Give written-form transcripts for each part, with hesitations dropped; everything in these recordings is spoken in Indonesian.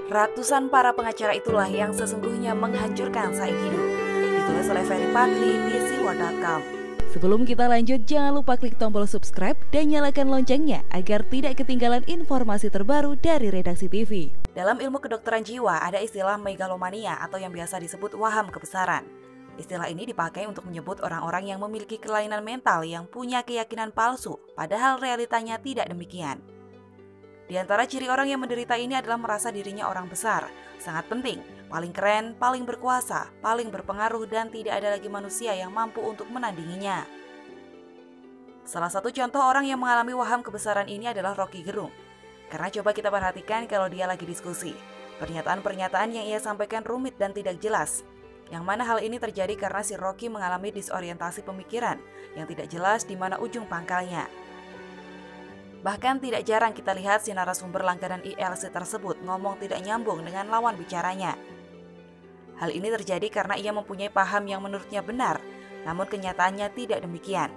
Ratusan para pengacara itulah yang sesungguhnya menghancurkan Said Didu. Ditulis oleh Ferry Fadli di siwar.com. Sebelum kita lanjut, jangan lupa klik tombol subscribe dan nyalakan loncengnya agar tidak ketinggalan informasi terbaru dari Redaksi TV. Dalam ilmu kedokteran jiwa ada istilah megalomania atau yang biasa disebut waham kebesaran. Istilah ini dipakai untuk menyebut orang-orang yang memiliki kelainan mental yang punya keyakinan palsu, padahal realitanya tidak demikian. Di antara ciri orang yang menderita ini adalah merasa dirinya orang besar, sangat penting, paling keren, paling berkuasa, paling berpengaruh, dan tidak ada lagi manusia yang mampu untuk menandinginya. Salah satu contoh orang yang mengalami waham kebesaran ini adalah Rocky Gerung. Karena coba kita perhatikan kalau dia lagi diskusi, pernyataan-pernyataan yang ia sampaikan rumit dan tidak jelas. Yang mana hal ini terjadi karena si Rocky mengalami disorientasi pemikiran yang tidak jelas di mana ujung pangkalnya. Bahkan tidak jarang kita lihat si narasumber langganan ILC tersebut ngomong tidak nyambung dengan lawan bicaranya. Hal ini terjadi karena ia mempunyai paham yang menurutnya benar, namun kenyataannya tidak demikian.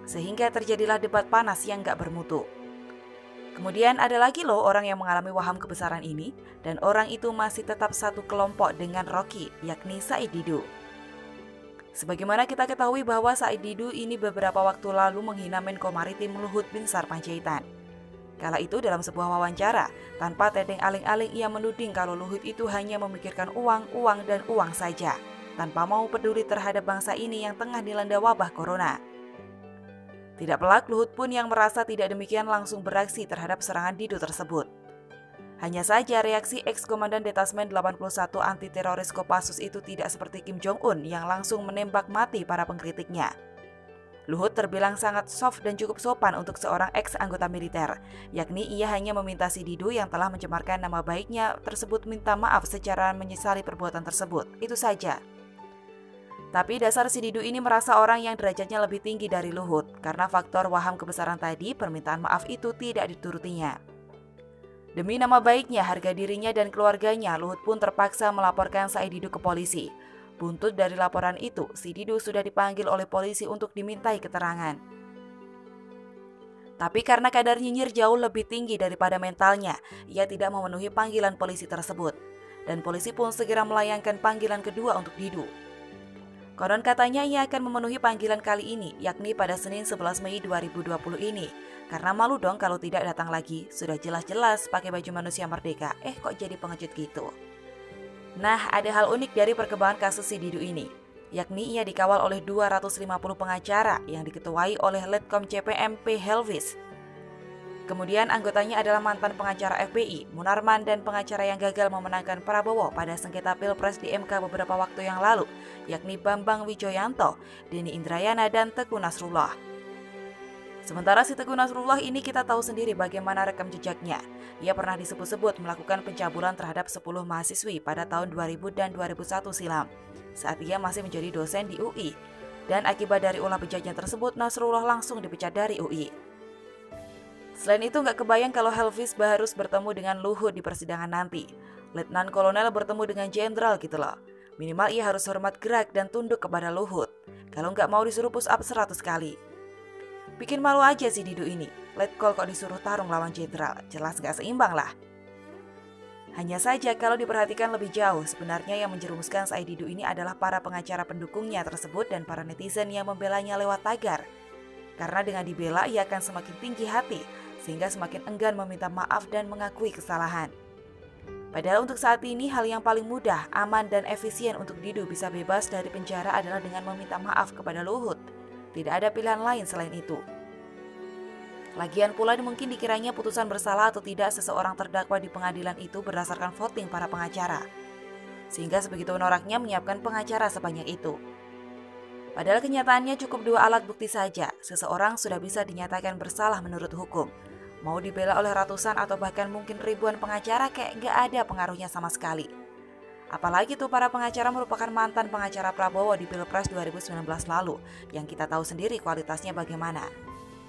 Sehingga terjadilah debat panas yang gak bermutu. Kemudian ada lagi loh orang yang mengalami waham kebesaran ini, dan orang itu masih tetap satu kelompok dengan Rocky, yakni Said Didu. Sebagaimana kita ketahui bahwa Said Didu ini beberapa waktu lalu menghina Menko Maritim Luhut Binsar Panjaitan. Kala itu dalam sebuah wawancara, tanpa tedeng aling-aling ia menuding kalau Luhut itu hanya memikirkan uang, uang, dan uang saja, tanpa mau peduli terhadap bangsa ini yang tengah dilanda wabah corona. Tidak pelak, Luhut pun yang merasa tidak demikian langsung beraksi terhadap serangan Didu tersebut. Hanya saja reaksi ex-komandan Detasmen 81 Anti-Teroris Kopassus itu tidak seperti Kim Jong-un yang langsung menembak mati para pengkritiknya. Luhut terbilang sangat soft dan cukup sopan untuk seorang ex-anggota militer, yakni ia hanya meminta si Didu yang telah mencemarkan nama baiknya tersebut minta maaf secara menyesali perbuatan tersebut, itu saja. Tapi dasar si Didu ini merasa orang yang derajatnya lebih tinggi dari Luhut, karena faktor waham kebesaran tadi permintaan maaf itu tidak diturutinya. Demi nama baiknya, harga dirinya dan keluarganya, Luhut pun terpaksa melaporkan Said Didu ke polisi. Buntut dari laporan itu, si Didu sudah dipanggil oleh polisi untuk dimintai keterangan. Tapi karena kadar nyinyir jauh lebih tinggi daripada mentalnya, ia tidak memenuhi panggilan polisi tersebut. Dan polisi pun segera melayangkan panggilan kedua untuk Didu. Konon katanya ia akan memenuhi panggilan kali ini, yakni pada Senin 11 Mei 2020 ini. Karena malu dong kalau tidak datang lagi, sudah jelas-jelas pakai baju manusia merdeka, kok jadi pengecut gitu. Nah, ada hal unik dari perkembangan kasus si Didu ini, yakni ia dikawal oleh 250 pengacara yang diketuai oleh Letkom CPM P. Helvis. Kemudian anggotanya adalah mantan pengacara FPI, Munarman, dan pengacara yang gagal memenangkan Prabowo pada sengketa Pilpres di MK beberapa waktu yang lalu, yakni Bambang Wijoyanto, Denny Indrayana, dan Teguh Nasrullah. Sementara si Teguh Nasrullah ini kita tahu sendiri bagaimana rekam jejaknya. Ia pernah disebut-sebut melakukan pencabulan terhadap 10 mahasiswi pada tahun 2000 dan 2001 silam, saat ia masih menjadi dosen di UI. Dan akibat dari ulah bejatnya tersebut, Nasrullah langsung dipecat dari UI. Selain itu nggak kebayang kalau Helvis harus bertemu dengan Luhut di persidangan nanti. Letnan Kolonel bertemu dengan Jenderal gitu loh. Minimal ia harus hormat gerak dan tunduk kepada Luhut. Kalau nggak mau disuruh push up 100 kali. Bikin malu aja si Didu ini. Letkol kok disuruh tarung lawan Jenderal. Jelas nggak seimbang lah. Hanya saja kalau diperhatikan lebih jauh, sebenarnya yang menjerumuskan Said Didu ini adalah para pengacara pendukungnya tersebut dan para netizen yang membelanya lewat tagar. Karena dengan dibela ia akan semakin tinggi hati, sehingga semakin enggan meminta maaf dan mengakui kesalahan. Padahal untuk saat ini hal yang paling mudah, aman, dan efisien untuk Didu bisa bebas dari penjara adalah dengan meminta maaf kepada Luhut. Tidak ada pilihan lain selain itu. Lagian pula mungkin dikiranya putusan bersalah atau tidak seseorang terdakwa di pengadilan itu berdasarkan voting para pengacara. Sehingga sebegitu noraknya menyiapkan pengacara sebanyak itu. Padahal kenyataannya cukup 2 alat bukti saja, seseorang sudah bisa dinyatakan bersalah menurut hukum. Mau dibela oleh ratusan atau bahkan mungkin ribuan pengacara kayak gak ada pengaruhnya sama sekali. Apalagi tuh para pengacara merupakan mantan pengacara Prabowo di Pilpres 2019 lalu, yang kita tahu sendiri kualitasnya bagaimana.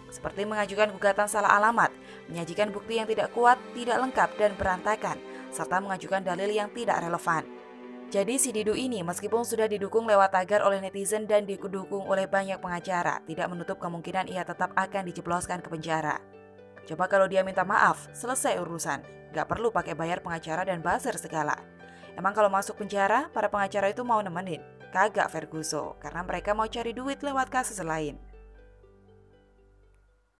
Seperti mengajukan gugatan salah alamat, menyajikan bukti yang tidak kuat, tidak lengkap, dan berantakan, serta mengajukan dalil yang tidak relevan. Jadi si Didu ini meskipun sudah didukung lewat tagar oleh netizen dan didukung oleh banyak pengacara, tidak menutup kemungkinan ia tetap akan dijebloskan ke penjara. Coba kalau dia minta maaf, selesai urusan. Gak perlu pakai bayar pengacara dan buzzer segala. Emang kalau masuk penjara, para pengacara itu mau nemenin? Kagak Ferguson, karena mereka mau cari duit lewat kasus lain.